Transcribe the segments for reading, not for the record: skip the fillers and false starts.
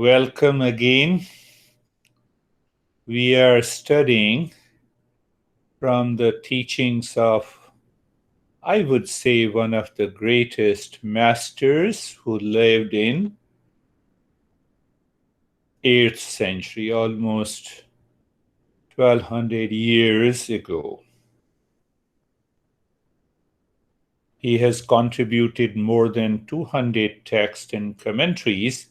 Welcome again. We are studying from the teachings of, I would say, one of the greatest masters who lived in 8th century, almost 1200 years ago. He has contributed more than 200 texts and commentaries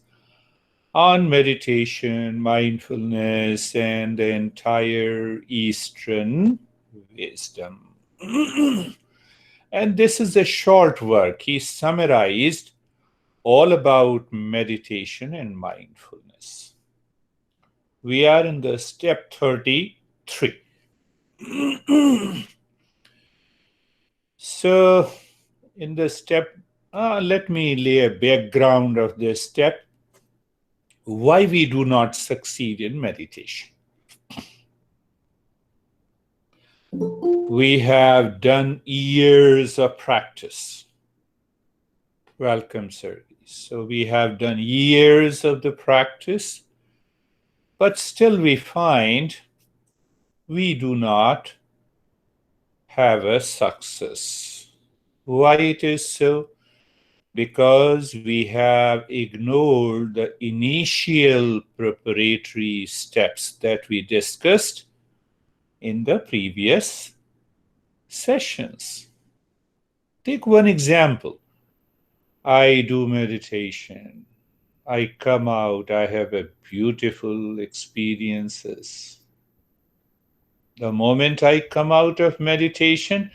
on meditation, mindfulness, and the entire Eastern wisdom. And this is a short work. He summarized all about meditation and mindfulness. We are in the step 33. So, in the step, let me lay a background of this step. Why we do not succeed in meditation. We have done years of practice. Welcome, sir. So we have done years of the practice, but still we find we do not have a success. Why it is so? Because we have ignored the initial preparatory steps that we discussed in the previous sessions. Take one example. I do meditation. I come out, I have a beautiful experiences. The moment I come out of meditation,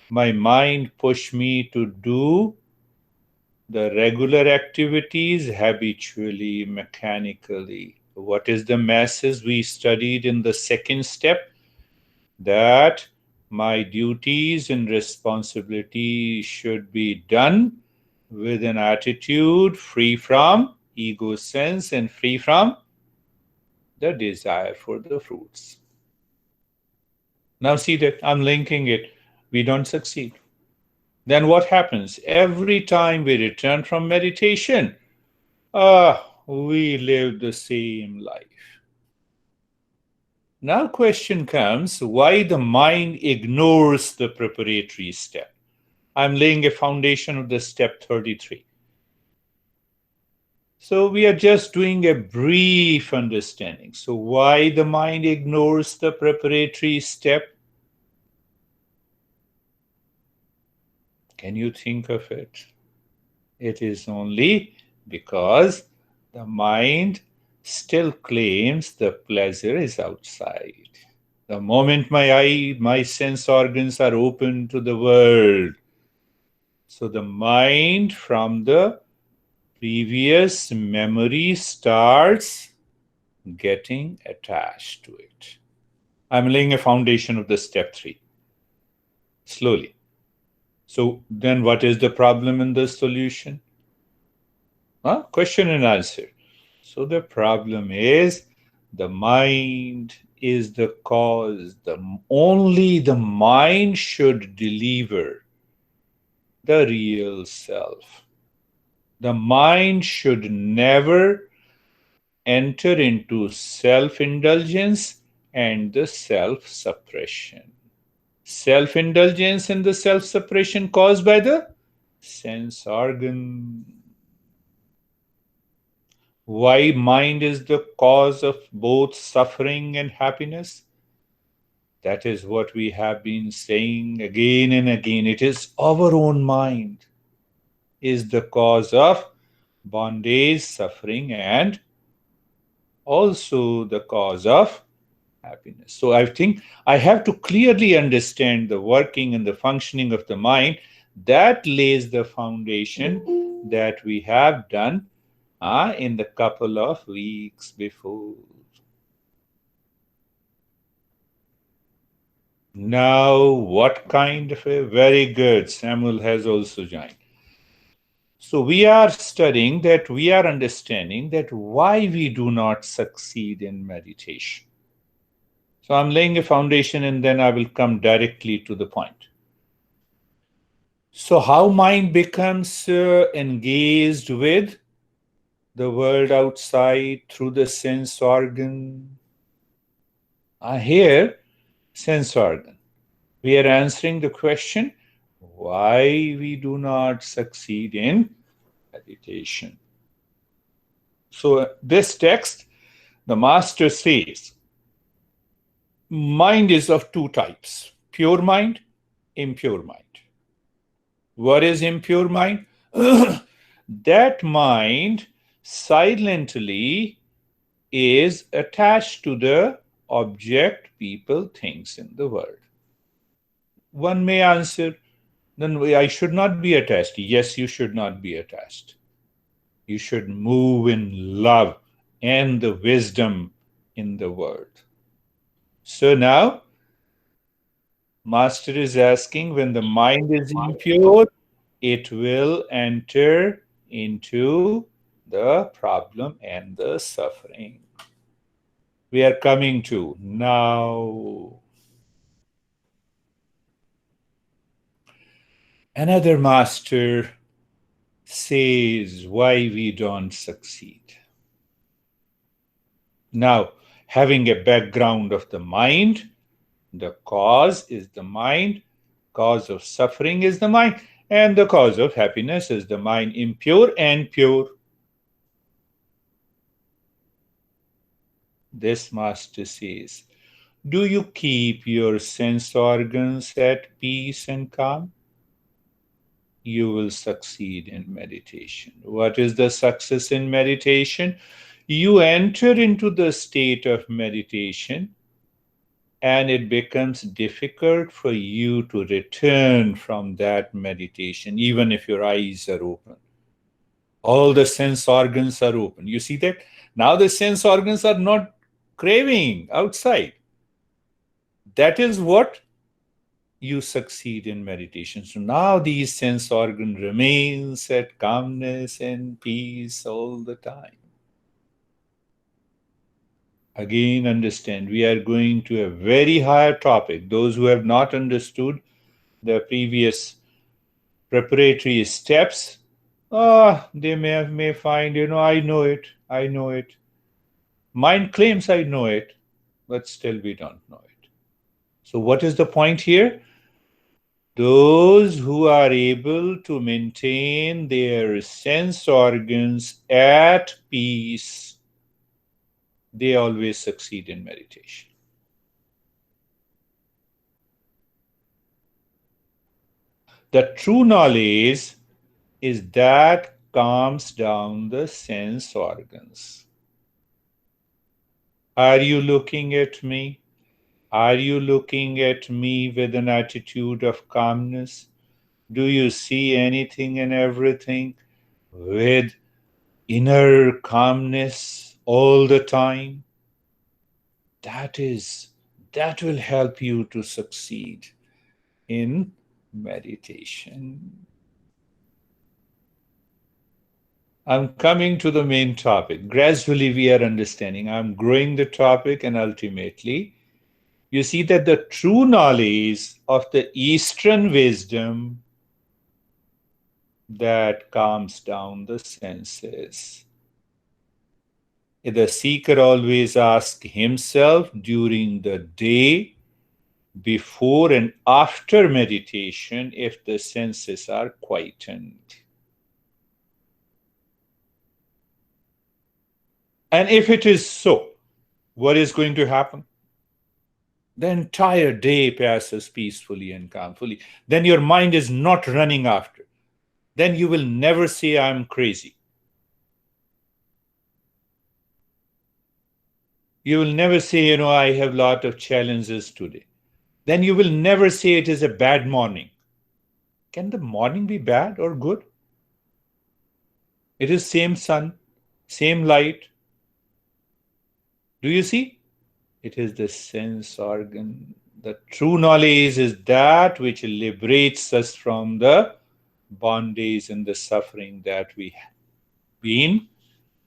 my mind push me to do the regular activities habitually, mechanically. What is the message we studied in the second step? That my duties and responsibilities should be done with an attitude free from ego sense and free from the desire for the fruits. Now see that I'm linking it. We don't succeed. Then what happens? Every time we return from meditation, we live the same life. Now question comes, why the mind ignores the preparatory step? I'm laying a foundation of the step 33. So we are just doing a brief understanding. So why the mind ignores the preparatory step? Can you think of it? It is only because the mind still claims the pleasure is outside. The moment my sense organs are open to the world, so the mind from the previous memory starts getting attached to it. I'm laying a foundation of the step 3. Slowly. So then what is the problem and the solution? Question and answer. So the problem is the mind is the cause. Only the mind should deliver the real self. The mind should never enter into self-indulgence and the self-suppression. Self-indulgence and the self-suppression caused by the sense organ. Why mind is the cause of both suffering and happiness? That is what we have been saying again and again. It is our own mind is the cause of bondage, suffering, and also the cause of happiness. So I think I have to clearly understand the working and the functioning of the mind. That lays the foundation that we have done in the couple of weeks before. Now, what kind of a very good, Samuel has also joined. So we are studying that, we are understanding that why we do not succeed in meditation. So I'm laying a foundation and then I will come directly to the point. So how mind becomes engaged with the world outside through the sense organ. Here, sense organ. We are answering the question why we do not succeed in meditation. So, this text, the master says, mind is of two types: pure mind, impure mind. What is impure mind? That mind silently is attached to the object, people, things in the world. One may answer, then I should not be attached. Yes, you should not be attached. You should move in love and the wisdom in the world. So now, Master is asking, when the mind is impure, it will enter into the problem and the suffering. We are coming to now. Another master says why we don't succeed. Now, having a background of the mind, the cause is the mind, cause of suffering is the mind, and the cause of happiness is the mind, impure and pure. This master says, do you keep your sense organs at peace and calm? You will succeed in meditation. What is the success in meditation? You enter into the state of meditation and it becomes difficult for you to return from that meditation, even if your eyes are open. All the sense organs are open. You see that? Now the sense organs are not craving outside. That is what you succeed in meditation. So now these sense organ remains at calmness and peace all the time. Again, understand, we are going to a very higher topic. Those who have not understood the previous preparatory steps, they may find, I know it. Mind claims I know it, but still we don't know it. So what is the point here? Those who are able to maintain their sense organs at peace, they always succeed in meditation. The true knowledge is that calms down the sense organs. Are you looking at me? Are you looking at me with an attitude of calmness? Do you see anything and everything with inner calmness all the time? That will help you to succeed in meditation. I'm coming to the main topic. Gradually we are understanding. I'm growing the topic, and ultimately you see that the true knowledge of the Eastern wisdom that calms down the senses. The seeker always asks himself during the day, before and after meditation, if the senses are quietened. And if it is so, what is going to happen? The entire day passes peacefully and calmly. Then your mind is not running after. Then you will never say, I'm crazy. You will never say, I have a lot of challenges today. Then you will never say it is a bad morning. Can the morning be bad or good? It is same sun, same light. Do you see? It is the sense organ. The true knowledge is that which liberates us from the bondage and the suffering that we have been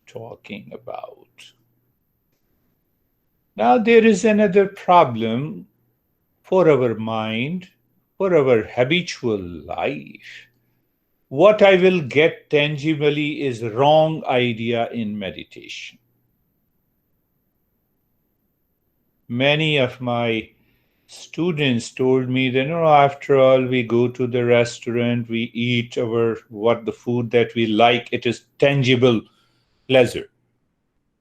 talking about. Now there is another problem for our mind, for our habitual life. What I will get tangibly is wrong idea in meditation. Many of my students told me that, after all, we go to the restaurant, we eat the food that we like, it is tangible pleasure.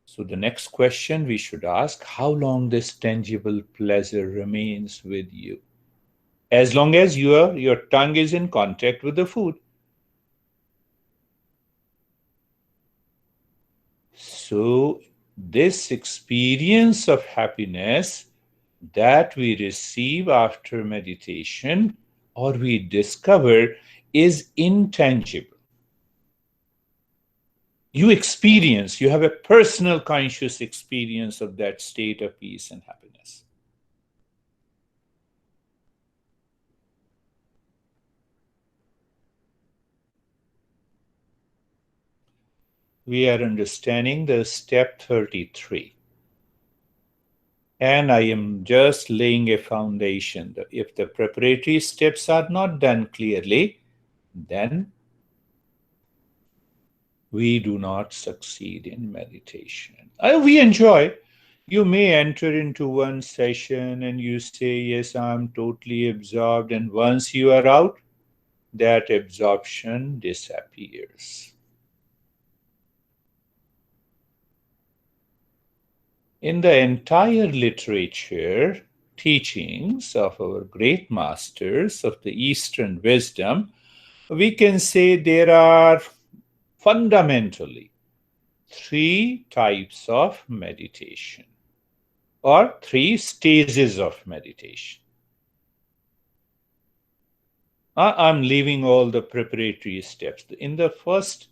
So the next question we should ask, how long this tangible pleasure remains with you? As long as your tongue is in contact with the food. So this experience of happiness that we receive after meditation or we discover is intangible. You have a personal conscious experience of that state of peace and happiness. We are understanding the step 33. And I am just laying a foundation. If the preparatory steps are not done clearly, then we do not succeed in meditation. We enjoy. You may enter into one session and you say, yes, I'm totally absorbed. And once you are out, that absorption disappears. In the entire literature, teachings of our great masters of the Eastern wisdom, we can say there are fundamentally 3 types of meditation or 3 stages of meditation. I'm leaving all the preparatory steps. In the first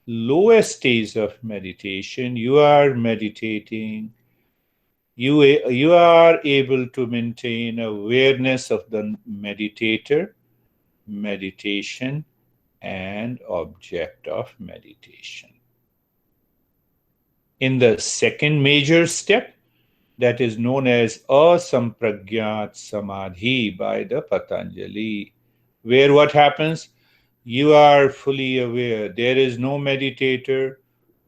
lowest stage of meditation, you are meditating. You are able to maintain awareness of the meditator, meditation, and object of meditation. In the second major step, that is known as asampragyat samadhi by the Patanjali, where what happens? You are fully aware. There is no meditator,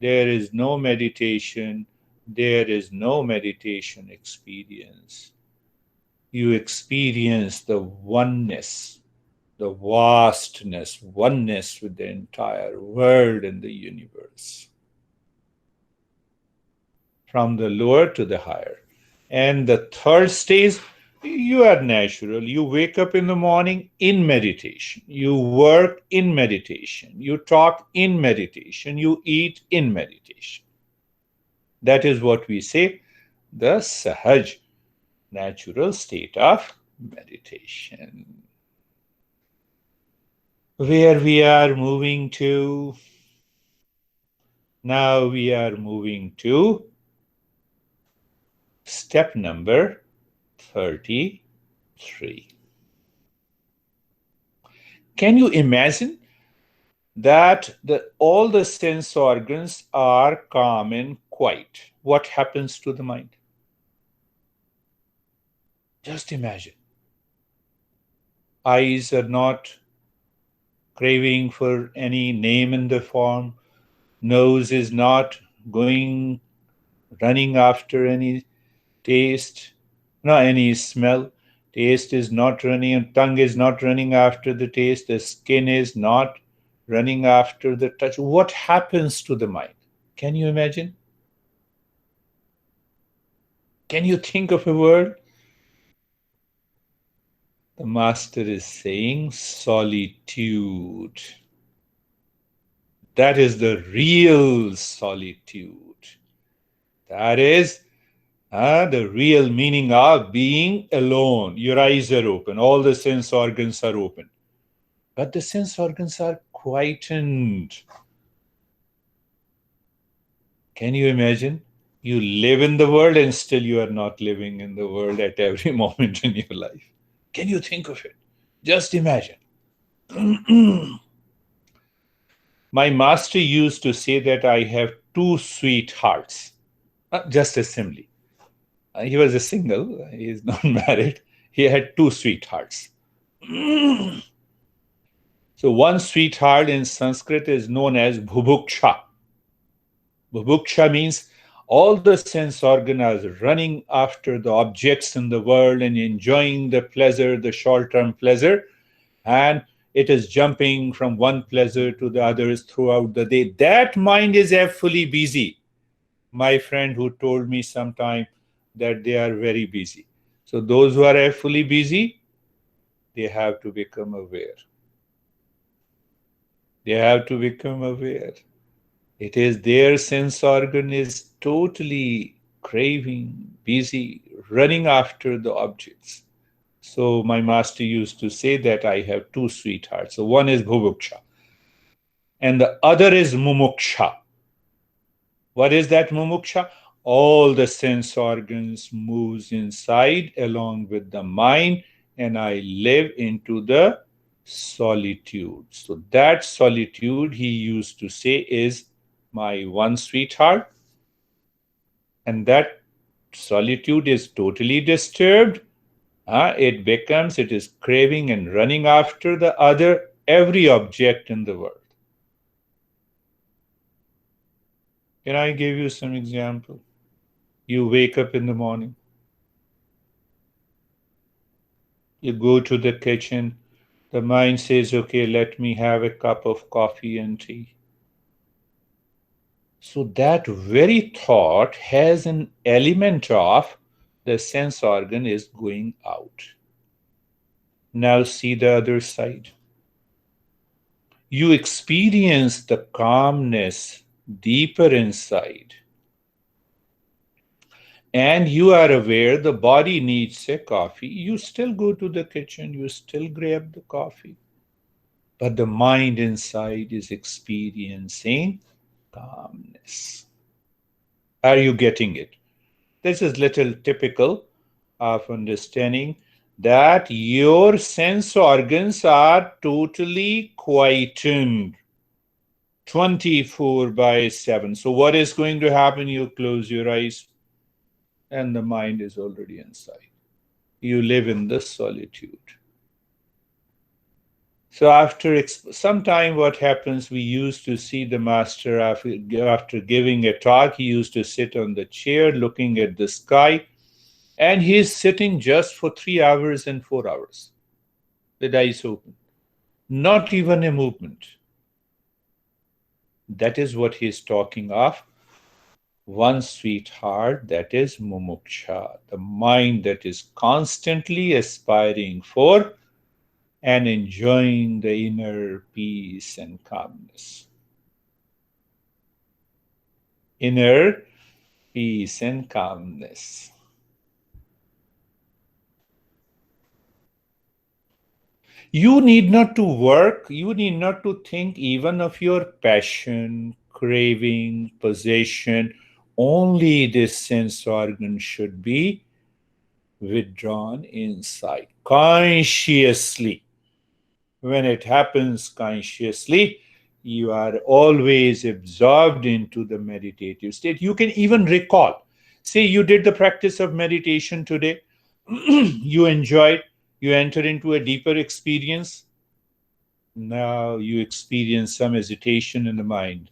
there is no meditation, there is no meditation experience. You experience the oneness, the vastness, oneness with the entire world and the universe. From the lower to the higher. And the third stage, you are natural. You wake up in the morning in meditation. You work in meditation. You talk in meditation. You eat in meditation. That is what we say, the sahaj, natural state of meditation. Where we are moving to, now we are moving to step number 33. Can you imagine that all the sense organs are calm and quiet? What happens to the mind? Just imagine. Eyes are not craving for any name in the form. Nose is not running after any taste, no, any smell. Taste is not running, tongue is not running after the taste, the skin is not running after the touch. What happens to the mind? Can you imagine? Can you think of a word? The master is saying solitude. That is the real solitude. That is the real meaning of being alone. Your eyes are open, all the sense organs are open, but the sense organs are quietened. Can you imagine? You live in the world and still you are not living in the world at every moment in your life. Can you think of it? Just imagine. My master used to say that I have 2 sweethearts, just a simile. He was a single, he is not married. He had 2 sweethearts. So one sweetheart in Sanskrit is known as bhubuksha. Bhubuksha means all the sense organs are running after the objects in the world and enjoying the pleasure, the short-term pleasure, and it is jumping from one pleasure to the others throughout the day. That mind is fully busy. My friend who told me sometime that they are very busy. So those who are fully busy, they have to become aware. They have to become aware. It is their sense organ is totally craving, busy, running after the objects. So my master used to say that I have two sweethearts. So one is bhubuksha and the other is mumuksha. What is that mumuksha? All the sense organs moves inside along with the mind, and I live into the solitude. So that solitude, he used to say, is my one sweetheart, and that solitude is totally disturbed. It is craving and running after the other, every object in the world. Can I give you some example? You wake up in the morning, you go to the kitchen, the mind says, okay, let me have a cup of coffee and tea. So that very thought has an element of the sense organ is going out. Now see the other side. You experience the calmness deeper inside. And you are aware the body needs a coffee. You still go to the kitchen, you still grab the coffee. But the mind inside is experiencing calmness. Are you getting it? This is little typical of understanding that your sense organs are totally quietened 24/7. So what is going to happen? You close your eyes and the mind is already inside. You live in the solitude. So after some time, what happens, we used to see the master after giving a talk, he used to sit on the chair looking at the sky, and he is sitting just for 3 hours and 4 hours with eyes open. Not even a movement. That is what he is talking of. One sweetheart, that is mumuksha, the mind that is constantly aspiring for and enjoying the inner peace and calmness. Inner peace and calmness. You need not to work, you need not to think even of your passion, craving, possession. Only this sense organ should be withdrawn inside consciously. When it happens consciously, you are always absorbed into the meditative state. You can even recall. Say you did the practice of meditation today, you enjoyed, you enter into a deeper experience. Now you experience some hesitation in the mind.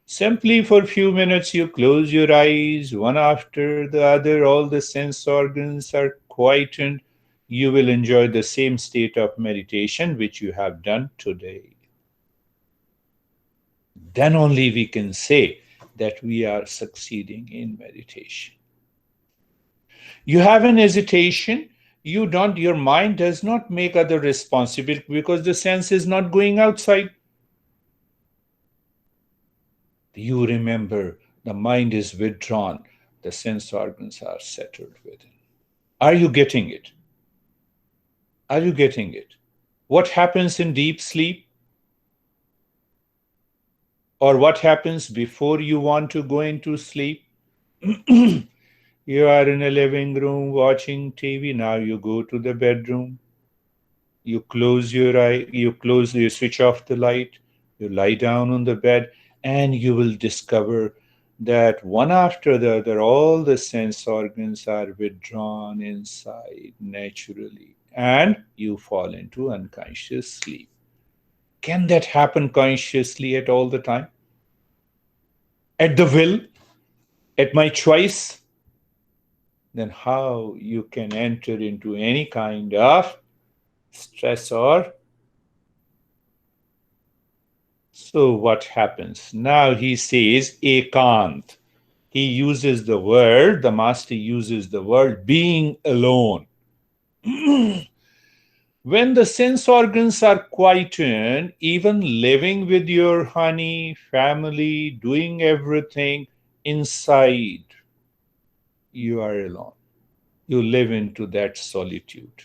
Simply for a few minutes, you close your eyes, one after the other, all the sense organs are quietened. You will enjoy the same state of meditation which you have done today. Then only we can say that we are succeeding in meditation. You have an hesitation, your mind does not make other responsible because the sense is not going outside. You remember the mind is withdrawn, the sense organs are settled within. Are you getting it? Are you getting it? What happens in deep sleep? Or what happens before you want to go into sleep? You are in a living room watching TV. Now you go to the bedroom. You close your eye, you switch off the light, you lie down on the bed, and you will discover that one after the other, all the sense organs are withdrawn inside naturally, and you fall into unconscious sleep. Can that happen consciously at all the time? At the will? At my choice? Then how you can enter into any kind of stress or... So what happens? Now he says ekant. He uses the word, the master uses the word being alone. When the sense organs are quietened, even living with your honey, family, doing everything inside, you are alone. You live into that solitude.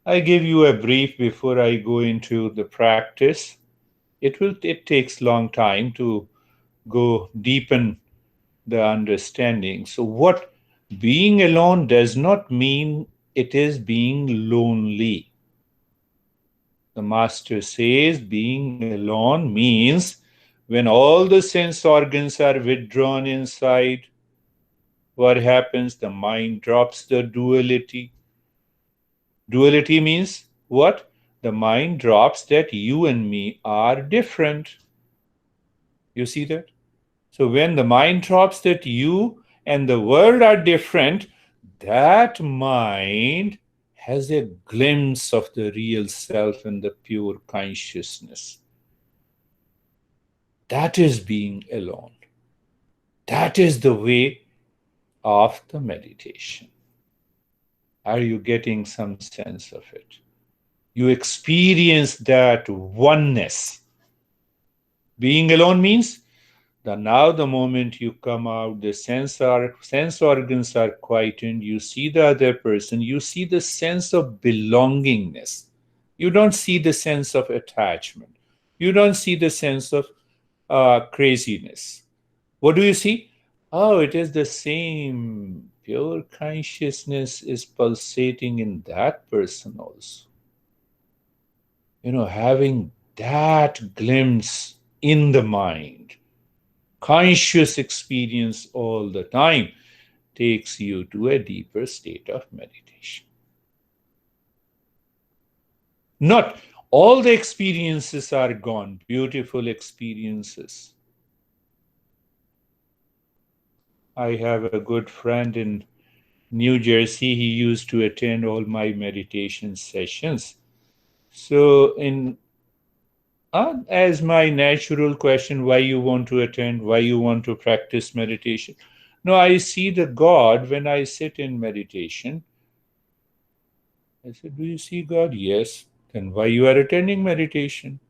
I give you a brief before I go into the practice. It takes long time to go deepen the understanding. So what being alone does not mean it is being lonely. The master says being alone means when all the sense organs are withdrawn inside, what happens? The mind drops the duality. Duality means what? The mind drops that you and me are different. You see that? So when the mind drops that you and the world are different, that mind has a glimpse of the real self and the pure consciousness. That is being alone. That is the way of the meditation. Are you getting some sense of it? You experience that oneness. Being alone means that now the moment you come out, the sense organs are quietened, you see the other person, you see the sense of belongingness. You don't see the sense of attachment. You don't see the sense of craziness. What do you see? Oh, it is the same. Pure consciousness is pulsating in that person also. Having that glimpse in the mind, conscious experience all the time, takes you to a deeper state of meditation. Not all the experiences are gone, beautiful experiences. I have a good friend in New Jersey. He used to attend all my meditation sessions. So as my natural question, why you want to attend, why you want to practice meditation? No, I see the God when I sit in meditation. I said, do you see God? Yes. Then why you are attending meditation?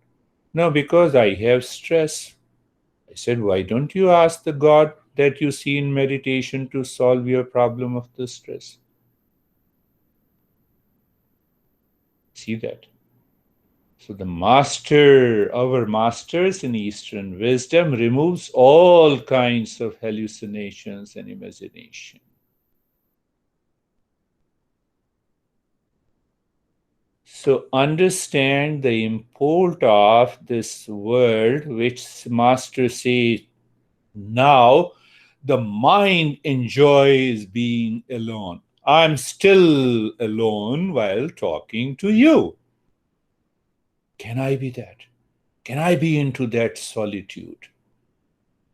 No, because I have stress. I said, why don't you ask the God that you see in meditation to solve your problem of the stress? See that? So our masters in Eastern wisdom removes all kinds of hallucinations and imagination. So understand the import of this word, which Master says, now the mind enjoys being alone. I'm still alone while talking to you. Can I be that? Can I be into that solitude?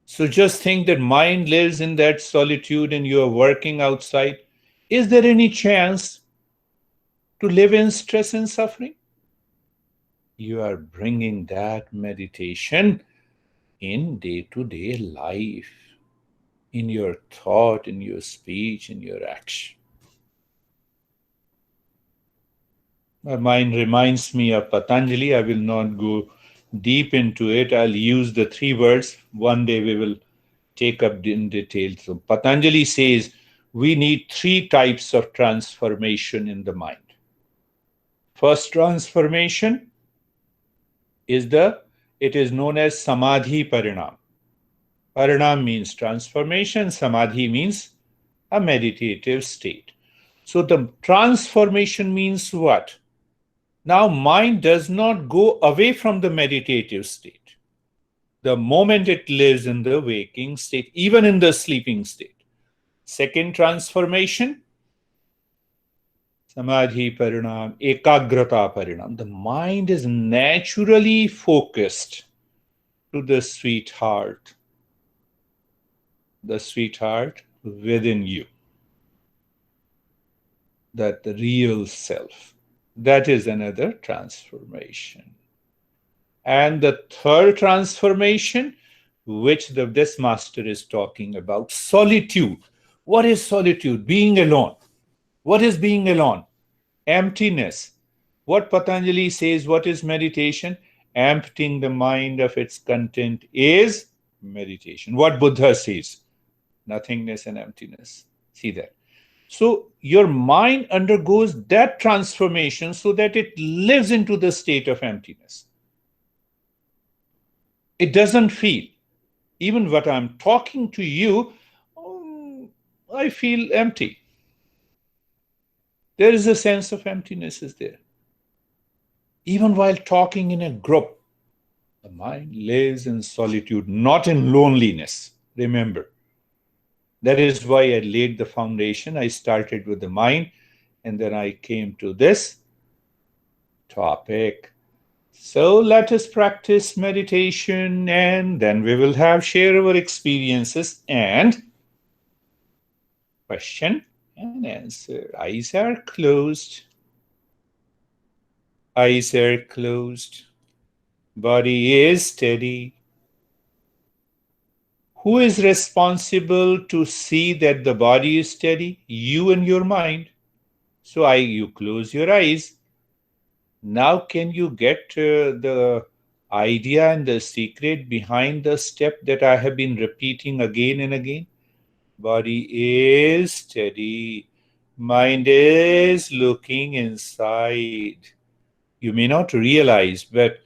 So just think that mind lives in that solitude and you are working outside. Is there any chance to live in stress and suffering? You are bringing that meditation in day-to-day life, in your thought, in your speech, in your action. My mind reminds me of Patanjali. I will not go deep into it. I'll use the 3 words. One day we will take up in detail. So Patanjali says we need 3 types of transformation in the mind. First transformation is it is known as samadhi parinam. Parinam means transformation, samadhi means a meditative state. So the transformation means what? Now mind does not go away from the meditative state. The moment it lives in the waking state, even in the sleeping state. Second transformation, Samadhi parinam, ekagrata parinam. The mind is naturally focused to the sweetheart within you, that the real self. That is another transformation. And the third transformation, which this master is talking about, solitude. What is solitude? Being alone. What is being alone? Emptiness. What Patanjali says, what is meditation? Emptying the mind of its content is meditation. What Buddha says, nothingness and emptiness. See that. So your mind undergoes that transformation so that it lives into the state of emptiness. It doesn't feel. Even what I'm talking to you, I feel empty. There is a sense of emptiness is there. Even while talking in a group, the mind lives in solitude, not in loneliness. Remember, that is why I laid the foundation. I started with the mind, and then I came to this topic. So let us practice meditation, and then we will share our experiences and question and answer. Eyes are closed. Eyes are closed. Body is steady. Who is responsible to see that the body is steady? You and your mind. So you close your eyes. Now can you get the idea and the secret behind the step that I have been repeating again and again? Body is steady. Mind is looking inside. You may not realize, but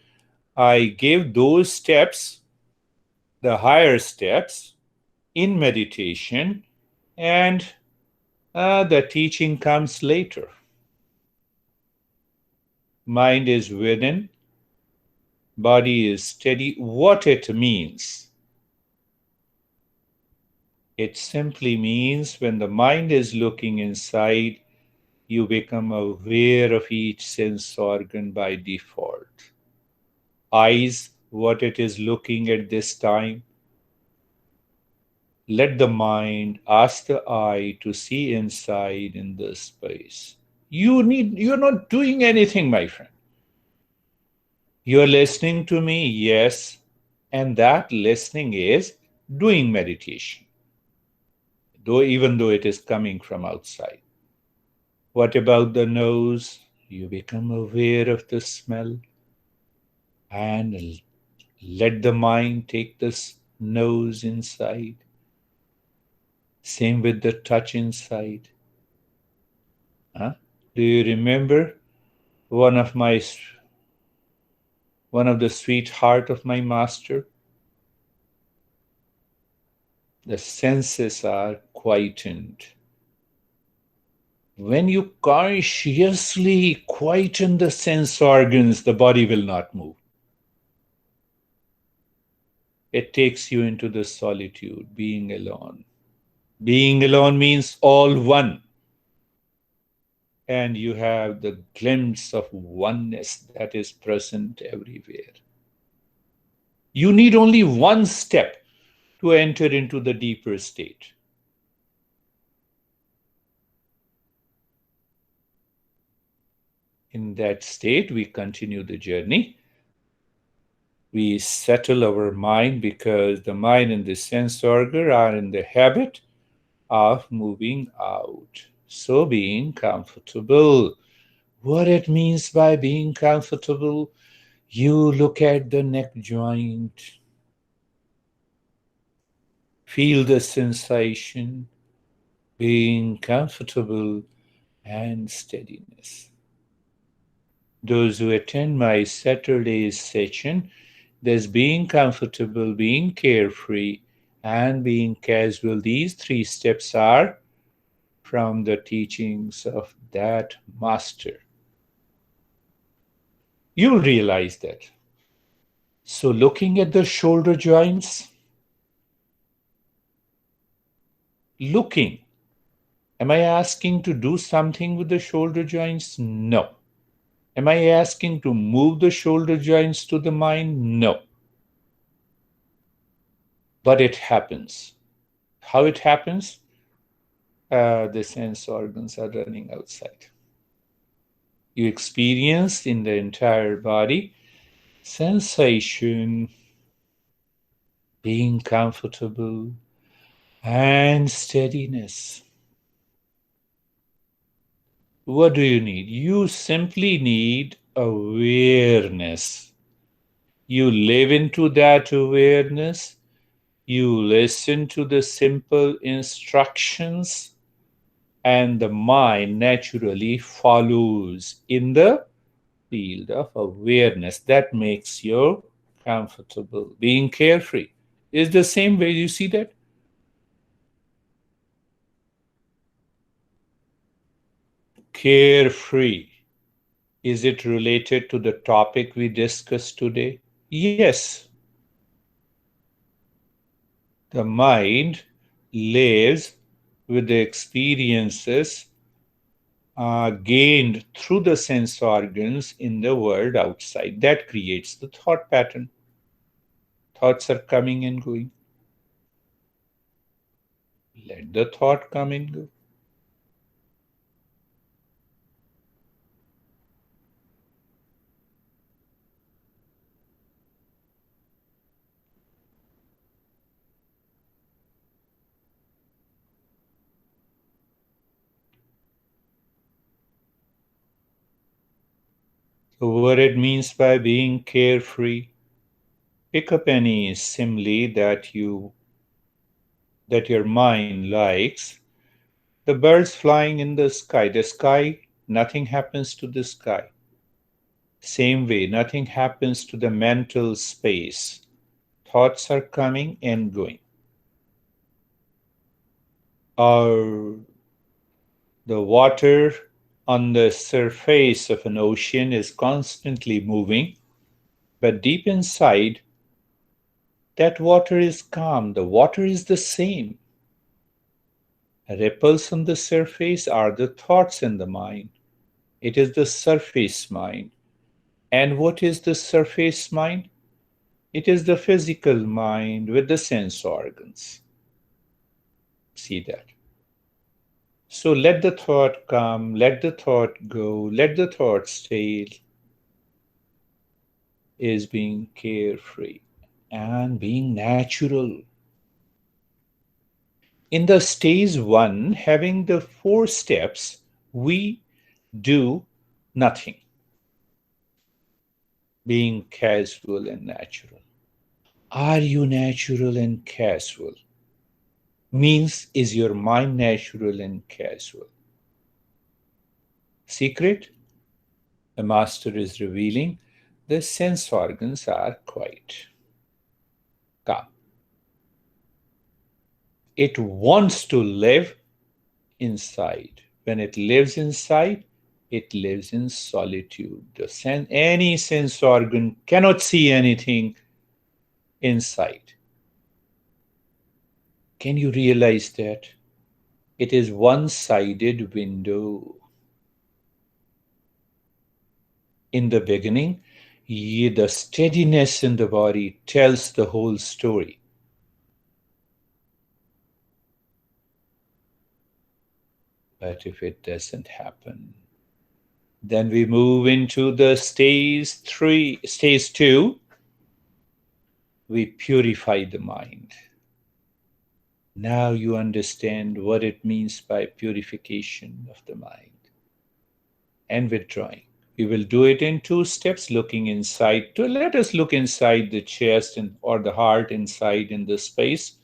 I gave those steps, the higher steps, in meditation, and the teaching comes later. Mind is within, body is steady. What it means? It simply means when the mind is looking inside, you become aware of each sense organ by default. Eyes, what it is looking at this time. Let the mind ask the eye to see inside in the space. You're not doing anything, my friend. You're listening to me, yes, and that listening is doing meditation, even though it is coming from outside. What about the nose? You become aware of the smell and let the mind take this nose inside. Same with the touch inside. Huh? Do you remember one of the sweetheart of my master? The senses are quietened. When you consciously quieten the sense organs, the body will not move. It takes you into the solitude, being alone. Being alone means all one. And you have the glimpse of oneness that is present everywhere. You need only one step to enter into the deeper state. In that state, we continue the journey. We settle our mind because the mind and the sense organ are in the habit of moving out. So being comfortable. What it means by being comfortable, you look at the neck joint. Feel the sensation, being comfortable and steadiness. Those who attend my Saturday's session, there's being comfortable, being carefree, and being casual. These three steps are from the teachings of that master. You'll realize that. So looking at the shoulder joints, looking Am I asking to do something with the shoulder joints? No. Am I asking to move the shoulder joints to the mind? No. But it happens. How it happens? The sense organs are running outside. You experience in the entire body sensation, being comfortable, and steadiness. What do you need? You simply need awareness. You live into that awareness. You listen to the simple instructions, and the mind naturally follows in the field of awareness. That makes you comfortable. Being carefree is the same way. You see that? Carefree. Is it related to the topic we discussed today? Yes. The mind lives with the experiences gained through the sense organs in the world outside. That creates the thought pattern. Thoughts are coming and going. Let the thought come and go. So what it means by being carefree, pick up any simile that your mind likes. The birds flying in the sky, nothing happens to the sky. Same way, nothing happens to the mental space. Thoughts are coming and going. Or the water on the surface of an ocean is constantly moving, but deep inside, that water is calm. The water is the same. Ripples on the surface are the thoughts in the mind. It is the surface mind. And what is the surface mind? It is the physical mind with the sense organs. See that. So let the thought come, let the thought go, let the thought stay, is being carefree and being natural. In the stage 1, having the 4 steps, we do nothing. Being casual and natural. Are you natural and casual? Means, is your mind natural and casual? Secret? The master is revealing the sense organs are quiet, calm. It wants to live inside. When it lives inside, it lives in solitude. Any sense organ cannot see anything inside. Can you realize that? It is one-sided window. In the beginning, the steadiness in the body tells the whole story. But if it doesn't happen, then we move into the stage 2. We purify the mind. Now you understand what it means by purification of the mind and withdrawing. We will do it in 2 steps, looking inside. Let us look inside the chest or the heart, inside in the space,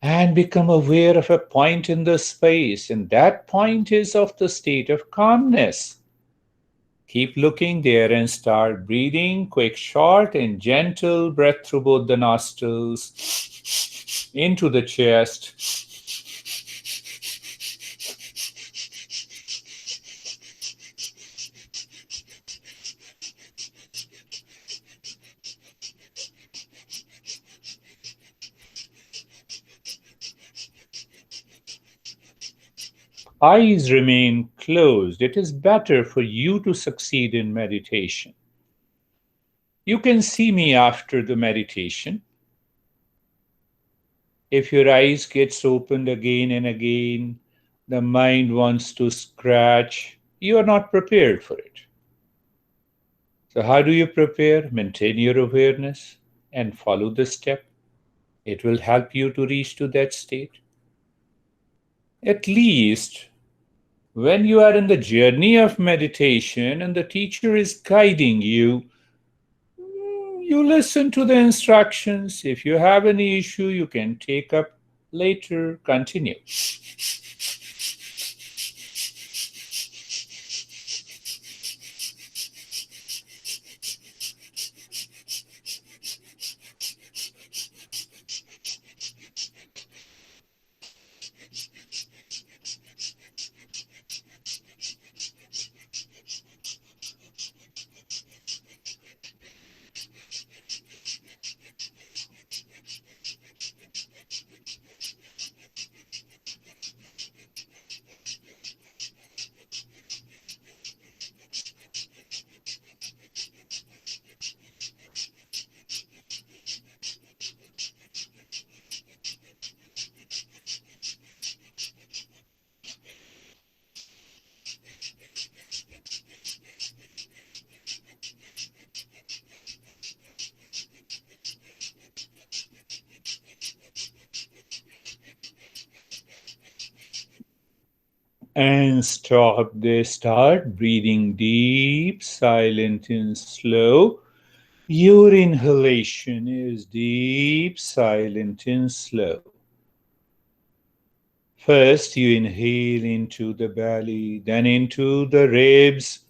and become aware of a point in the space. And that point is of the state of calmness. Keep looking there and start breathing. Quick, short, and gentle breath through both the nostrils into the chest. eyes remain closed. It is better for you to succeed in meditation. You can see me after the meditation. If your eyes gets opened again and again, the mind wants to scratch. You are not prepared for it. So how do you prepare? Maintain your awareness and follow the step. It will help you to reach to that state. At least when you are in the journey of meditation and the teacher is guiding you, you listen to the instructions. If you have any issue, you can take up later. Continue. And stop. They start breathing deep, silent, and slow. Your inhalation is deep, silent, and slow. First, you inhale into the belly, then into the ribs.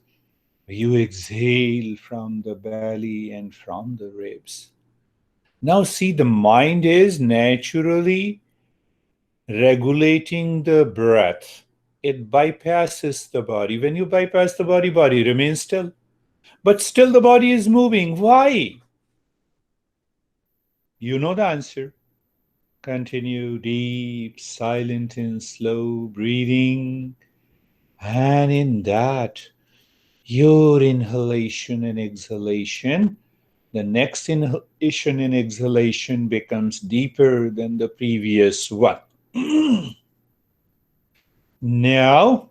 You exhale from the belly and from the ribs. Now, see, the mind is naturally regulating the breath. It bypasses the body. When you bypass the body, body remains still. But still the body is moving. Why? You know the answer. Continue deep, silent and slow breathing. And in that, your inhalation and exhalation, the next inhalation and exhalation becomes deeper than the previous one. Now,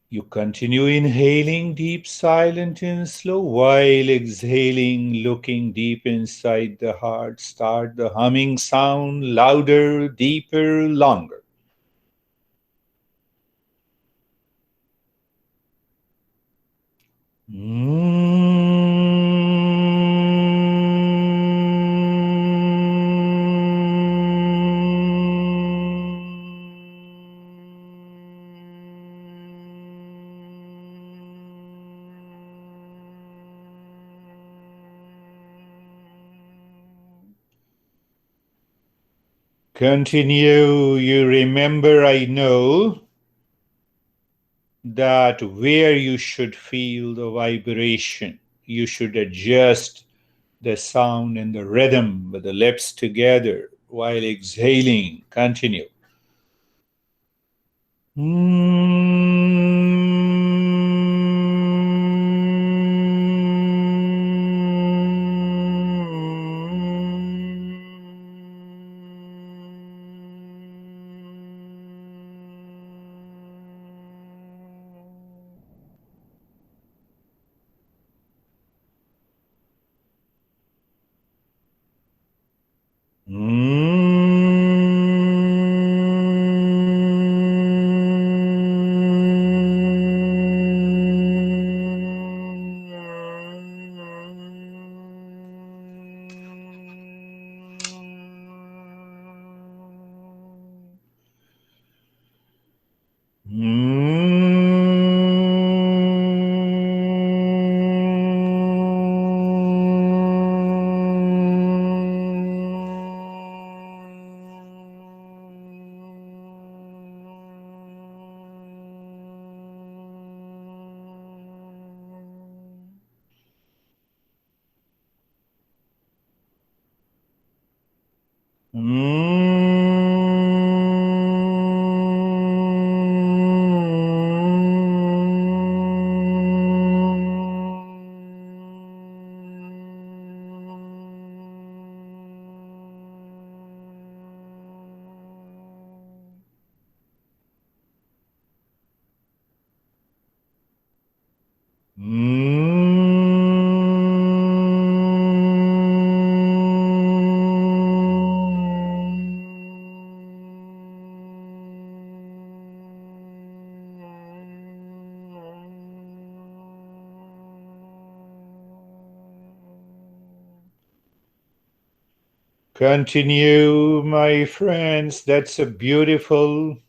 you continue inhaling deep, silent, and slow while exhaling, looking deep inside the heart. Start the humming sound louder, deeper, longer. Continue. You remember, I know that where you should feel the vibration, you should adjust the sound and the rhythm with the lips together while exhaling. Continue. Continue, my friends. That's a beautiful.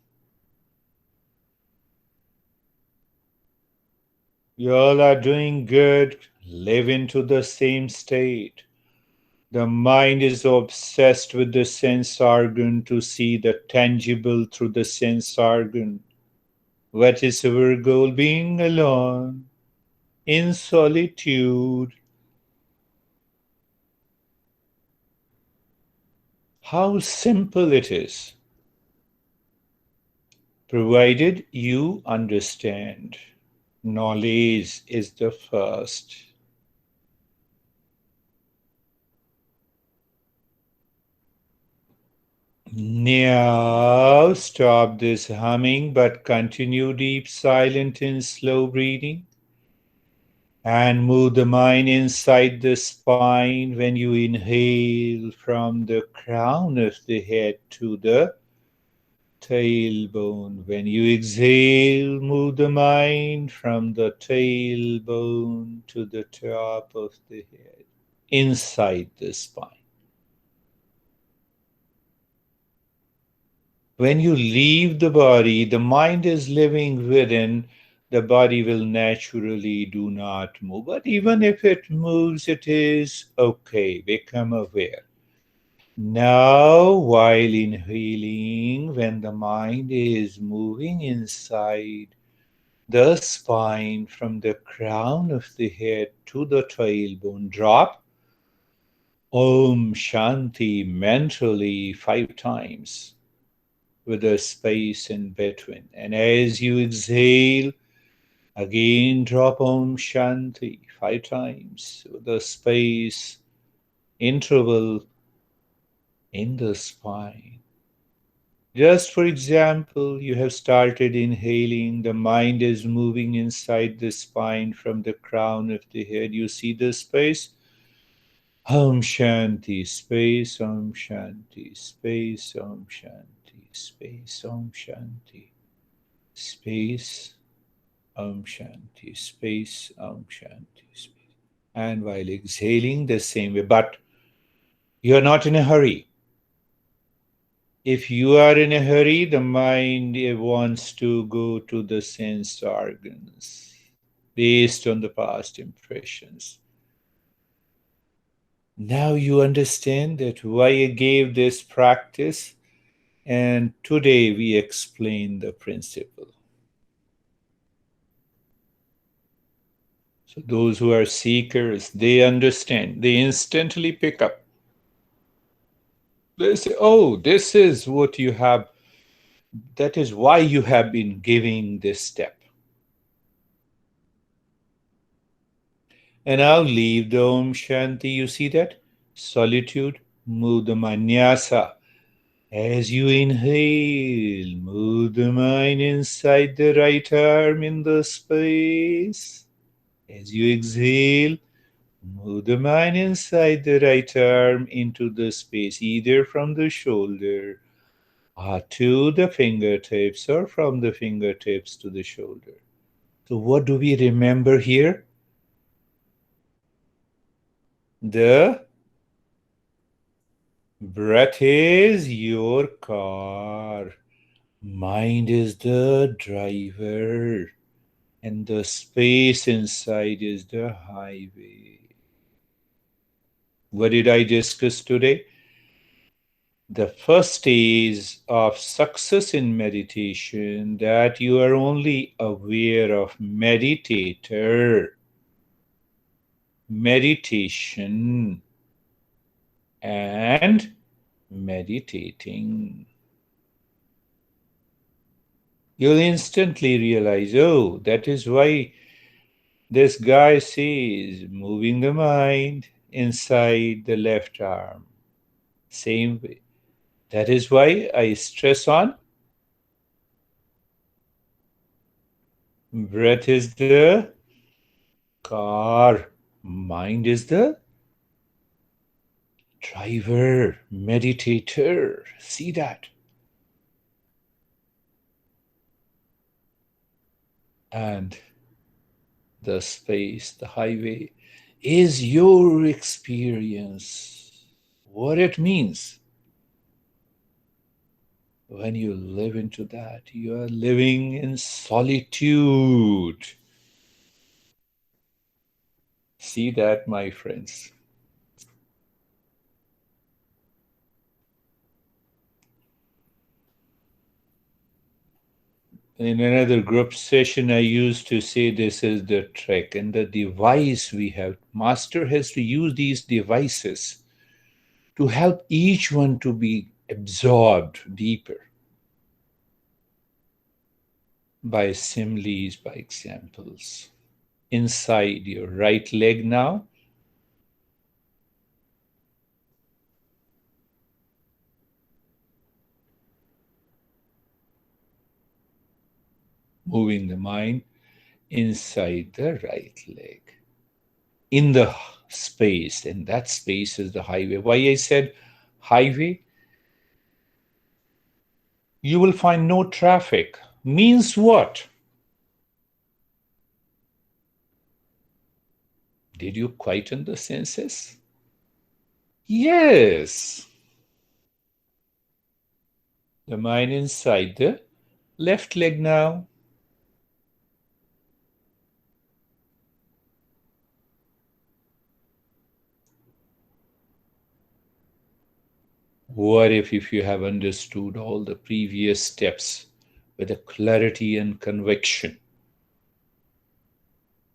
You all are doing good. Live into the same state. The mind is obsessed with the sense organ to see the tangible through the sense organ. What is our goal? Being alone, in solitude. How simple it is, provided you understand. Knowledge is the first. Now stop this humming, but continue deep, silent, and slow breathing. And move the mind inside the spine when you inhale from the crown of the head to the tailbone. When you exhale, move the mind from the tailbone to the top of the head, inside the spine. When you leave the body, the mind is living within, the body will naturally do not move. But even if it moves, it is okay. Become aware. Now, while inhaling, when the mind is moving inside the spine from the crown of the head to the tailbone, drop Om Shanti mentally 5 times, with a space in between. And as you exhale, again drop Om Shanti 5 times, with a space interval in the spine. Just for example, you have started inhaling, the mind is moving inside the spine from the crown of the head. You see the space? Om Shanti, space, Om Shanti, space, Om Shanti, space, Om Shanti, space, Om Shanti, space, Om Shanti, space. And while exhaling the same way, but you are not in a hurry. If you are in a hurry, the mind wants to go to the sense organs based on the past impressions. Now you understand that why I gave this practice, and today we explain the principle. So those who are seekers, they understand, they instantly pick up. They say, oh, this is what you have, that is why you have been giving this step. And now leave the Om Shanti, you see that? Solitude, move the Manyasa. As you inhale, move the mind inside the right arm in the space. As you exhale, move the mind inside the right arm into the space, either from the shoulder to the fingertips or from the fingertips to the shoulder. So what do we remember here? The breath is your car. Mind is the driver. And the space inside is the highway. What did I discuss today? The first stage of success in meditation, that you are only aware of meditator, meditation, and meditating. You'll instantly realize, oh, that is why this guy says moving the mind inside the left arm. Same way. That is why I stress on breath is the car, mind is the driver, meditator. See that? And the space, the highway, is your experience. what it means. When you live into that, you are living in solitude. See that, my friends. In another group session, I used to say this is the trick and the device we have. Master has to use these devices to help each one to be absorbed deeper by similes, by examples. Inside your right leg now, moving the mind inside the right leg. In the space, and that space is the highway. Why I said highway? You will find no traffic. Means what? Did you quieten the senses? Yes. The mind inside the left leg now. What if you have understood all the previous steps with a clarity and conviction?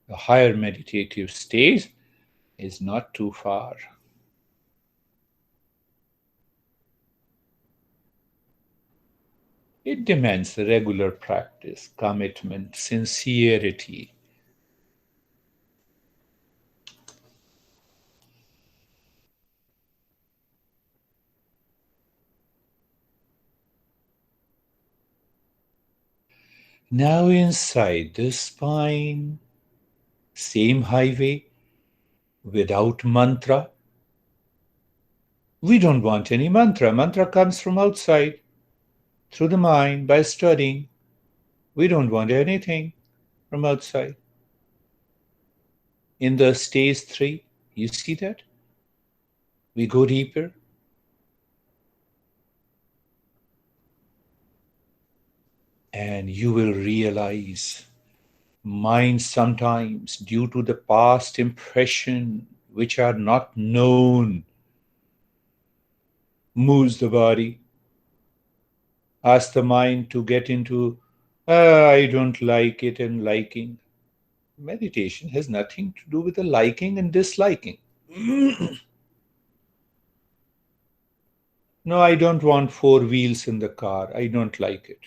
The higher meditative stage is not too far. It demands regular practice, commitment, sincerity. Now inside the spine, same highway, without mantra. We don't want any mantra. Mantra comes from outside, through the mind, by studying. We don't want anything from outside. In the stage 3, you see that? We go deeper. And you will realize mind sometimes, due to the past impression, which are not known, moves the body. Ask the mind to get into, I don't like it and liking. Meditation has nothing to do with the liking and disliking. No, I don't want 4 wheels in the car. I don't like it.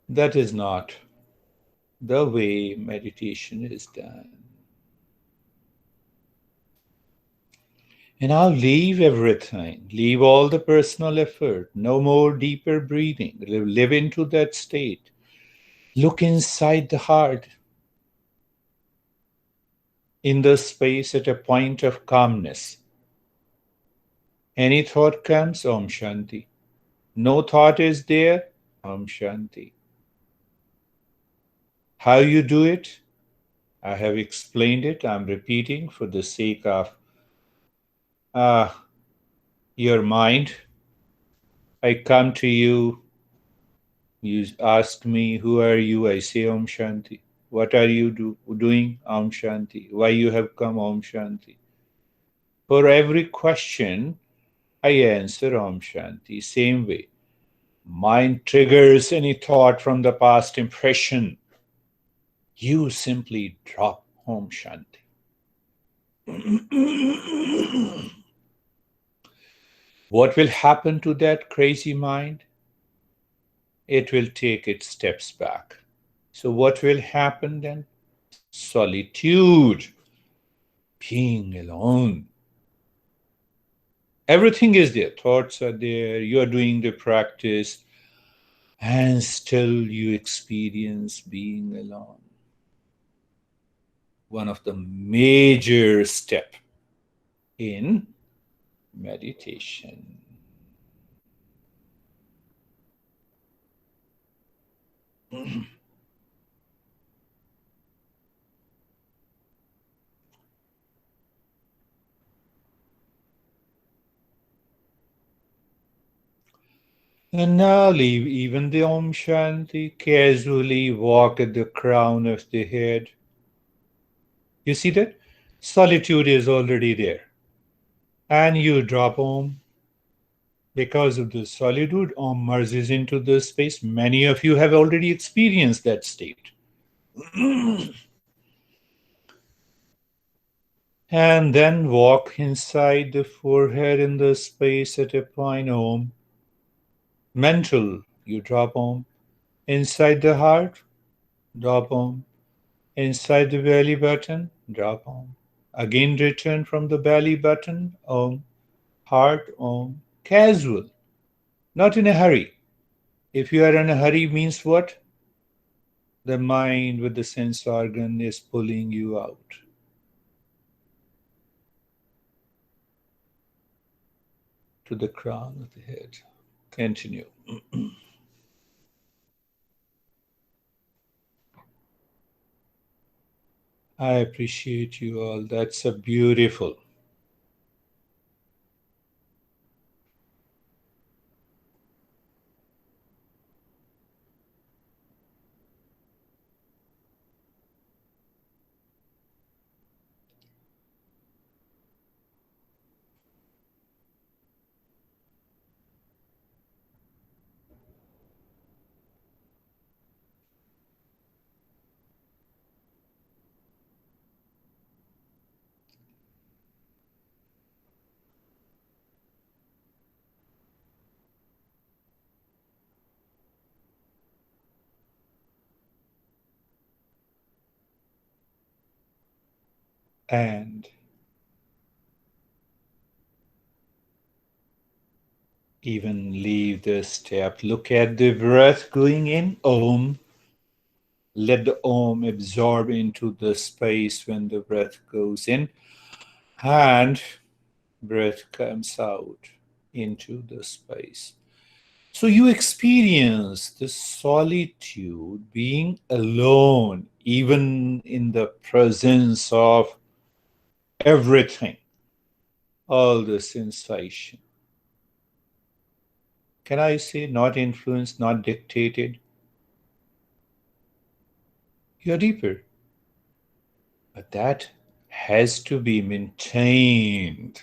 That is not the way meditation is done. And now leave everything. Leave all the personal effort. No more deeper breathing. Live into that state. Look inside the heart. In the space at a point of calmness. Any thought comes, Om Shanti. No thought is there, Om Shanti. How you do it? I have explained it. I'm repeating for the sake of your mind. I come to you. You ask me, who are you? I say Om Shanti. What are you doing? Om Shanti. Why you have come? Om Shanti. For every question, I answer Om Shanti. Same way. Mind triggers any thought from the past impression. You simply drop Om Shanti. What will happen to that crazy mind? It will take its steps back. So what will happen then? Solitude. Being alone. Everything is there. Thoughts are there. You are doing the practice. And still you experience being alone. One of the major steps in meditation. And now leave even the Om Shanti, casually walk at the crown of the head. You see that? Solitude is already there. And you drop Om. Because of the solitude, Om merges into the space. Many of you have already experienced that state. And then walk inside the forehead in the space at a point Om. Mental, you drop Om. Inside the heart, drop Om. Inside the belly button, drop Om. Again return from the belly button, Om. Heart, Om. Casual, not in a hurry. If you are in a hurry means what? The mind with the sense organ is pulling you out. To the crown of the head. Continue. I appreciate you all. That's a beautiful. And even leave the step. Look at the breath going in. Om. Let the Om absorb into the space when the breath goes in. And breath comes out into the space. So you experience the solitude, being alone, even in the presence of everything, all the sensation. Can I say not influenced, not dictated? You're deeper. But that has to be maintained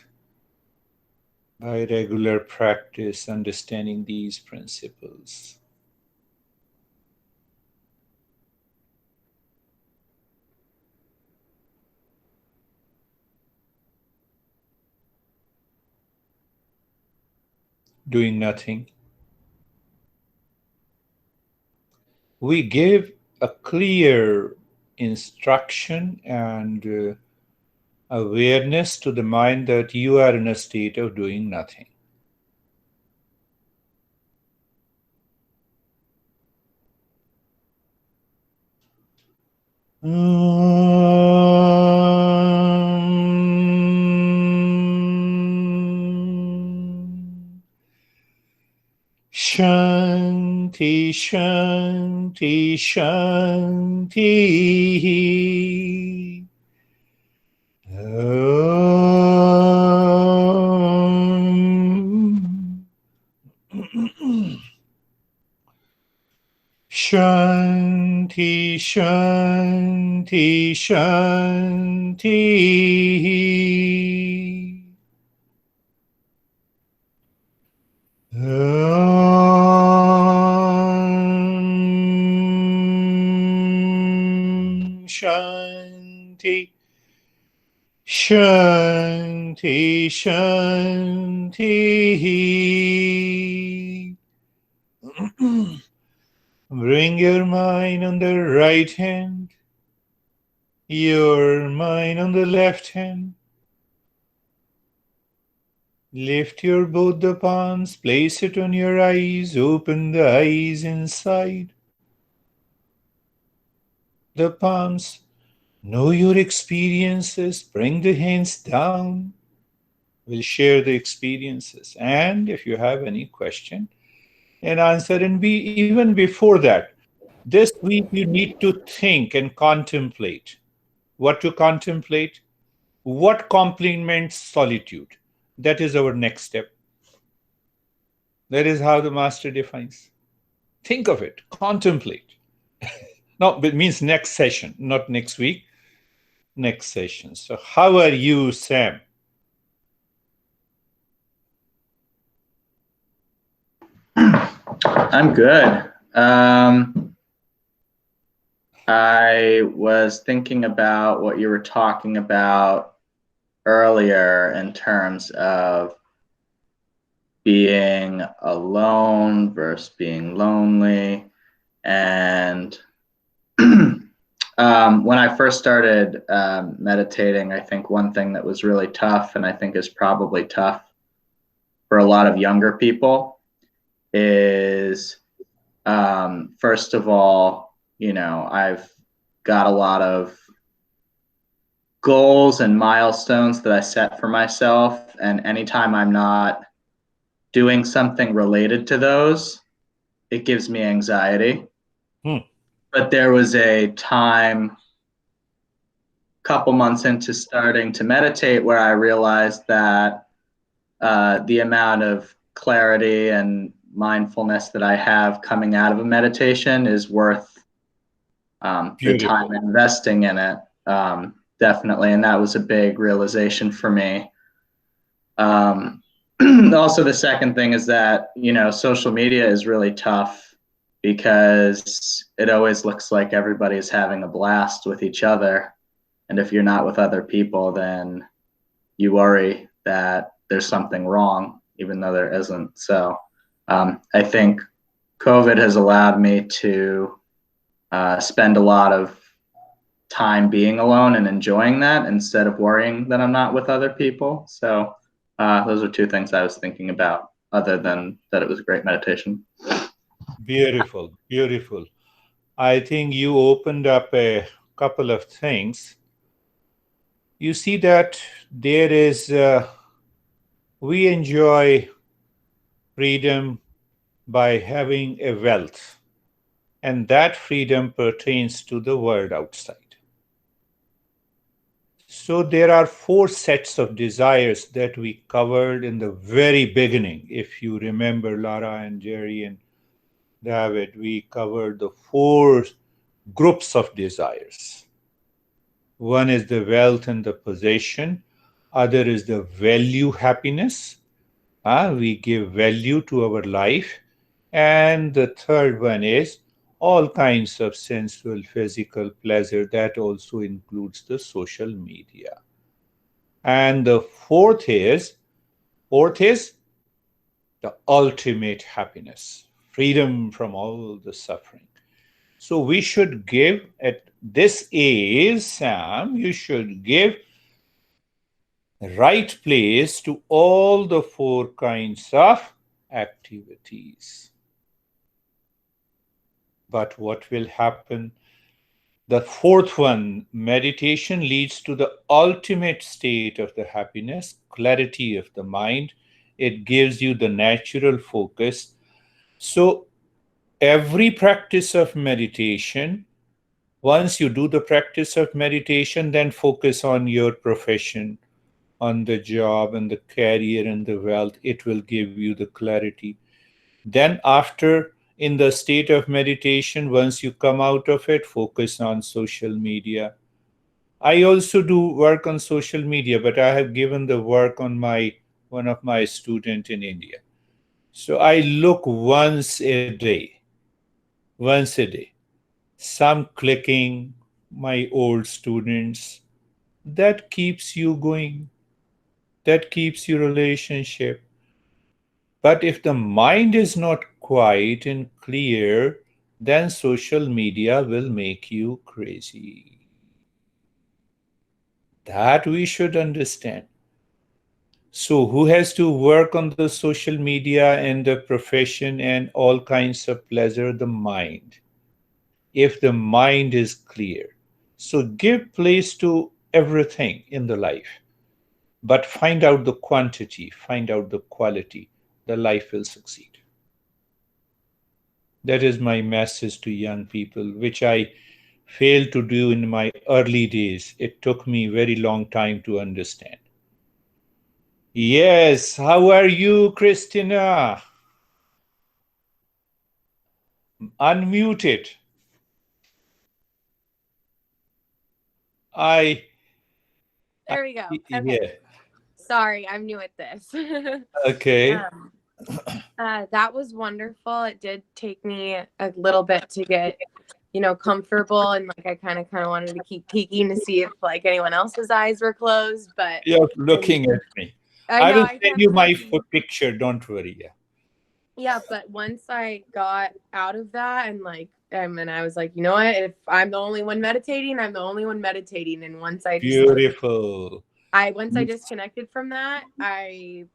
by regular practice, understanding these principles. Doing nothing. We give a clear instruction and awareness to the mind that you are in a state of doing nothing. Shanti, Shanti, Shanti. Shanti, Shanti, Shanti. Shanti, Shanti, Shanti. Bring your mind on the right hand, your mind on the left hand. Lift your both the palms, place it on your eyes, open the eyes inside. The palms, know your experiences, bring the hands down. We'll share the experiences. And if you have any question and answer, and even before that, this week you need to think and contemplate. What to contemplate? What complements solitude? That is our next step. That is how the master defines. Think of it, contemplate. No, it means next session, not next week, next session. So, how are you, Sam? I'm good. I was thinking about what you were talking about earlier in terms of being alone versus being lonely. And when I first started meditating, I think one thing that was really tough, and I think is probably tough for a lot of younger people, is first of all, I've got a lot of goals and milestones that I set for myself. And anytime I'm not doing something related to those, it gives me anxiety. But there was a time, couple months into starting to meditate, where I realized that the amount of clarity and mindfulness that I have coming out of a meditation is worth the time investing in it, definitely. And that was a big realization for me. Also, the second thing is that, social media is really tough because it always looks like everybody's having a blast with each other. And if you're not with other people, then you worry that there's something wrong, even though there isn't. So I think COVID has allowed me to spend a lot of time being alone and enjoying that instead of worrying that I'm not with other people. So those are two things I was thinking about, other than that it was a great meditation. Beautiful, beautiful. I think you opened up a couple of things. You see that there is, we enjoy freedom by having a wealth, and that freedom pertains to the world outside. So there are 4 sets of desires that we covered in the very beginning. If you remember, Lara and Jerry and David, we covered the 4 groups of desires. One is the wealth and the possession. Other is the value happiness. We give value to our life. And the third one is all kinds of sensual, physical pleasure. That also includes the social media. And the fourth is the ultimate happiness, freedom from all the suffering. So we should give, at this age, Sam, you should give right place to all the 4 kinds of activities. But what will happen? The fourth one, meditation, leads to the ultimate state of the happiness, clarity of the mind. It gives you the natural focus. So every practice of meditation, once you do the practice of meditation, then focus on your profession, on the job and the career and the wealth. It will give you the clarity. Then after, in the state of meditation, once you come out of it, focus on social media. I also do work on social media, but I have given the work on one of my student in India. So I look once a day. Some clicking, my old students. That keeps you going. That keeps your relationship. But if the mind is not quiet and clear, then social media will make you crazy. That we should understand. So, who has to work on the social media and the profession and all kinds of pleasure? The mind. If the mind is clear. So, give place to everything in the life, but find out the quantity, find out the quality. The life will succeed. That is my message to young people, which I failed to do in my early days. It took me a very long time to understand. Yes, how are you, Christina? Unmute it. There we go. Okay. Yeah. Sorry, I'm new at this. Okay. That was wonderful. It did take me a little bit to get, comfortable, and like I kind of wanted to keep peeking to see if like anyone else's eyes were closed, but You're looking at me. I will kept send you my looking. picture. Don't worry. Yeah. Yeah, but once I got out of that and and I was like, you know what? If I'm the only one meditating, I'm the only one meditating. And once I just Beautiful. once I disconnected from that, I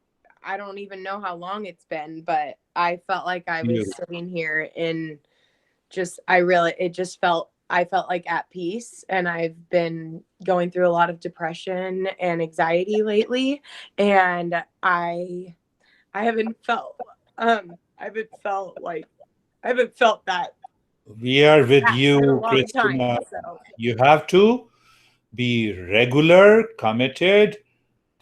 don't even know how long it's been, but I felt like I was sitting here in I felt like at peace, and I've been going through a lot of depression and anxiety lately, and I haven't felt that. We are with in a you, long Christina. time. So. You have to be regular, committed,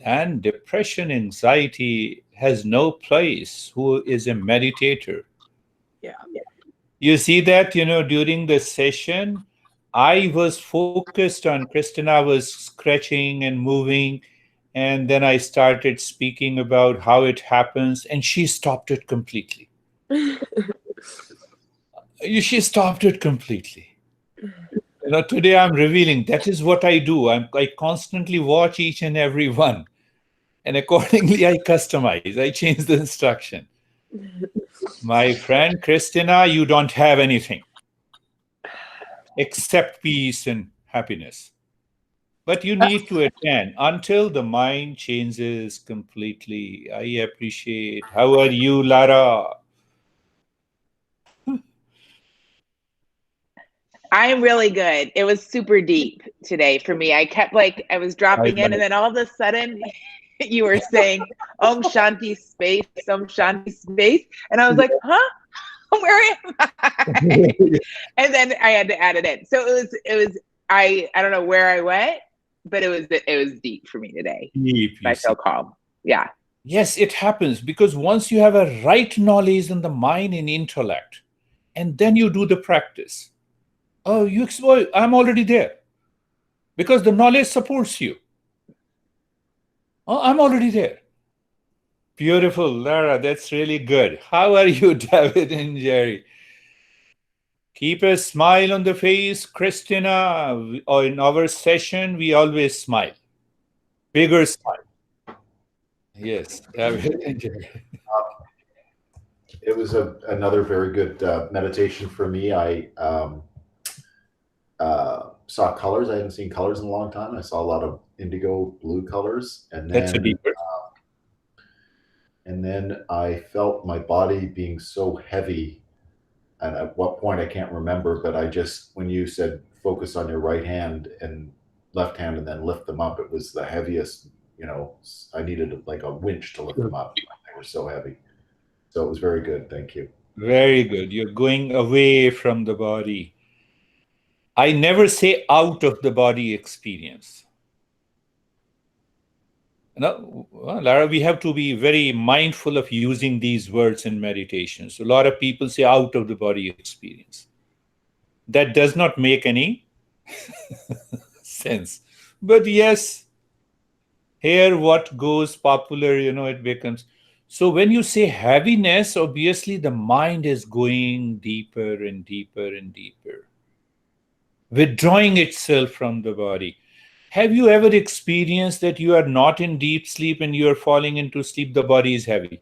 and depression, anxiety has no place. Who is a meditator? Yeah. You see that, during the session, I was focused on Christina was scratching and moving. And then I started speaking about how it happens, and she stopped it completely. She stopped it completely. Today I'm revealing that is what I do. I constantly watch each and every one, and accordingly I customize. I change the instruction. My friend Christina, you don't have anything except peace and happiness. But you need to attend until the mind changes completely. I appreciate. How are you, Lara? I'm really good. It was super deep today for me. I kept I was dropping in, and then all of a sudden you were saying Om Shanti space, Om Shanti space. And I was like, huh? Where am I? And then I had to add it in. So it was I don't know where I went, but it was deep for me today. Deep, I feel calm. Yeah. Yes, it happens because once you have a right knowledge in the mind and intellect, and then you do the practice. Oh, I'm already there. Because the knowledge supports you. Oh, I'm already there. Beautiful, Lara. That's really good. How are you, David and Jerry? Keep a smile on the face, Christina. In our session, we always smile. Bigger smile. Yes, David and Jerry. It was another very good meditation for me. I saw colors. I hadn't seen colors in a long time. I saw a lot of indigo blue colors, and then I felt my body being so heavy. And at what point I can't remember, but when you said focus on your right hand and left hand and then lift them up, it was the heaviest. I needed like a winch to lift them up. They were so heavy. So it was very good. Thank you. Very good. You're going away from the body. I never say out of the body experience. No, Lara, we have to be very mindful of using these words in meditation. So a lot of people say out of the body experience. That does not make any sense. But yes, here what goes popular, it becomes. So when you say heaviness, obviously the mind is going deeper and deeper and deeper, withdrawing itself from the body. Have you ever experienced that you are not in deep sleep and you are falling into sleep, the body is heavy?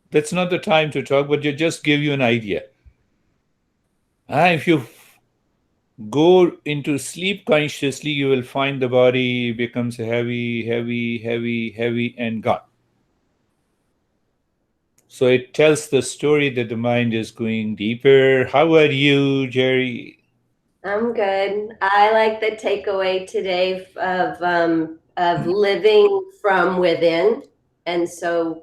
That's not the time to talk, but just give you an idea. If you go into sleep consciously, you will find the body becomes heavy, heavy, heavy, heavy, and gone. So it tells the story that the mind is going deeper. How are you, Jerry? I'm good. I like the takeaway today of living from within, and so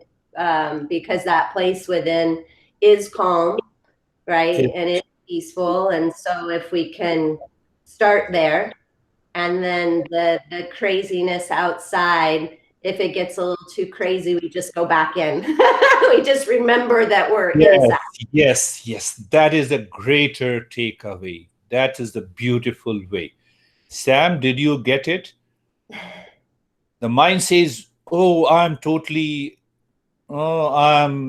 because that place within is calm, right, and it's peaceful, and so if we can start there, and then the craziness outside if it gets a little too crazy, we just go back in. We just remember that we're inside. Yes. That is a greater takeaway. That is the beautiful way. Sam, did you get it? The mind says, oh, I'm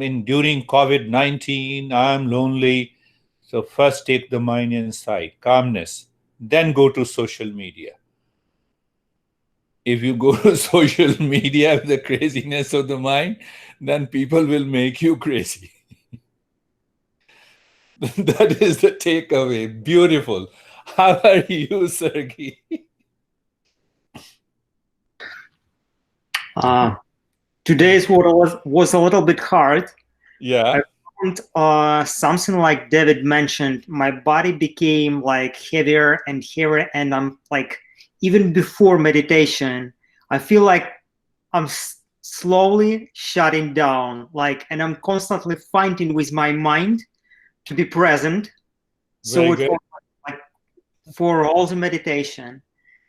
enduring COVID-19, I'm lonely. So first take the mind inside, calmness, then go to social media. If you go to social media with the craziness of the mind, then people will make you crazy. That is the takeaway. Beautiful. How are you, Sergey? Today's water was a little bit hard. Yeah. I found something like David mentioned. My body became like heavier and heavier, and I'm like, even before meditation, I feel like I'm slowly shutting down, like, and I'm constantly fighting with my mind to be present. So it was like for all the meditation,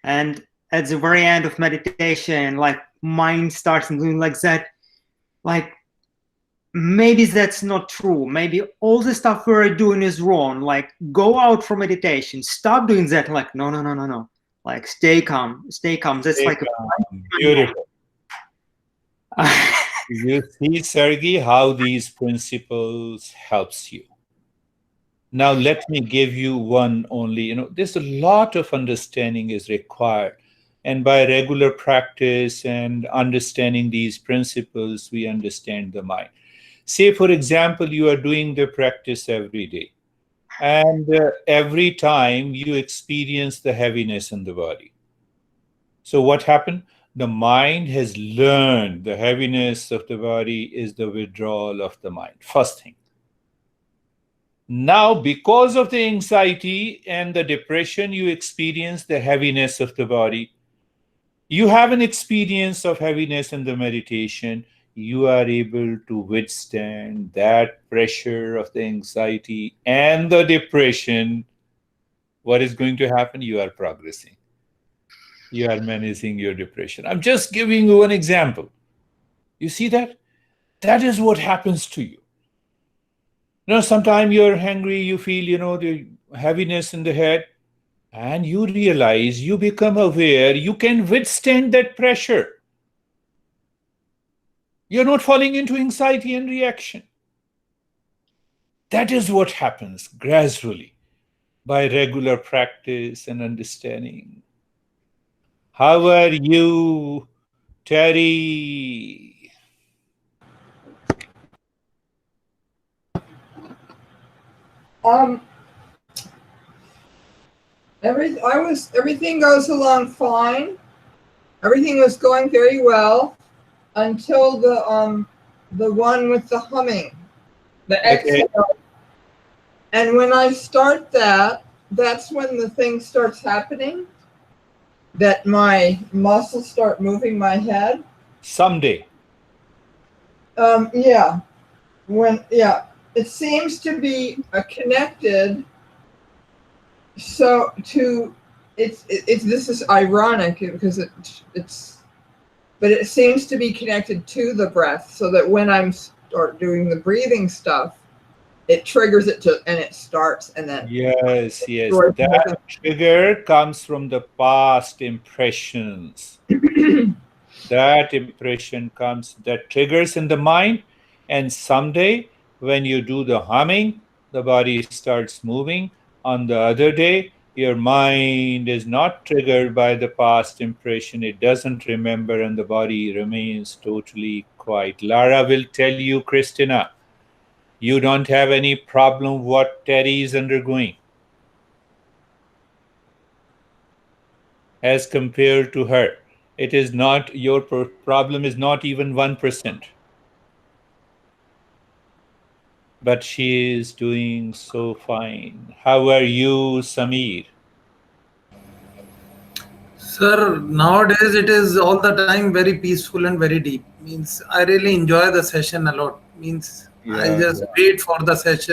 and at the very end of meditation, like mind starts doing like that, like maybe that's not true. Maybe all the stuff we're doing is wrong. Like go out from meditation, stop doing that. Like no. Like stay calm. That's stay like calm. Beautiful. You see, Sergey, how these principles helps you. Now let me give you one only. There's a lot of understanding is required. And by regular practice and understanding these principles, we understand the mind. Say, for example, you are doing the practice every day. And every time you experience the heaviness in the body. So what happened? The mind has learned the heaviness of the body is the withdrawal of the mind. First thing. Now, because of the anxiety and the depression, you experience the heaviness of the body. You have an experience of heaviness in the meditation. You are able to withstand that pressure of the anxiety and the depression. What is going to happen? You are progressing. You are managing your depression. I'm just giving you an example. You see that? That is what happens to you. Sometimes you're hungry, you feel, the heaviness in the head, and you realize, you become aware, you can withstand that pressure. You're not falling into anxiety and reaction. That is what happens gradually by regular practice and understanding. How are you, Terry? Everything goes along fine. Everything was going very well until the one with the humming, the exhale. Okay. And when I start that's when the thing starts happening, that my muscles start moving my head. Someday. Yeah. It seems to be connected. So this is ironic because but it seems to be connected to the breath, so that when I'm start doing the breathing stuff, it triggers it and it starts, and then yes. That trigger comes from the past impressions. That impression that triggers in the mind, and someday when you do the humming, the body starts moving. On the other day, your mind is not triggered by the past impression. It doesn't remember, and the body remains totally quiet. Lara will tell you, Christina, you don't have any problem what Terry is undergoing as compared to her. It is not, your problem is not even 1%. But she is doing so fine. How are you, Samir? Sir, nowadays it is all the time very peaceful and very deep. Means I really enjoy the session a lot. Means I just wait for the session.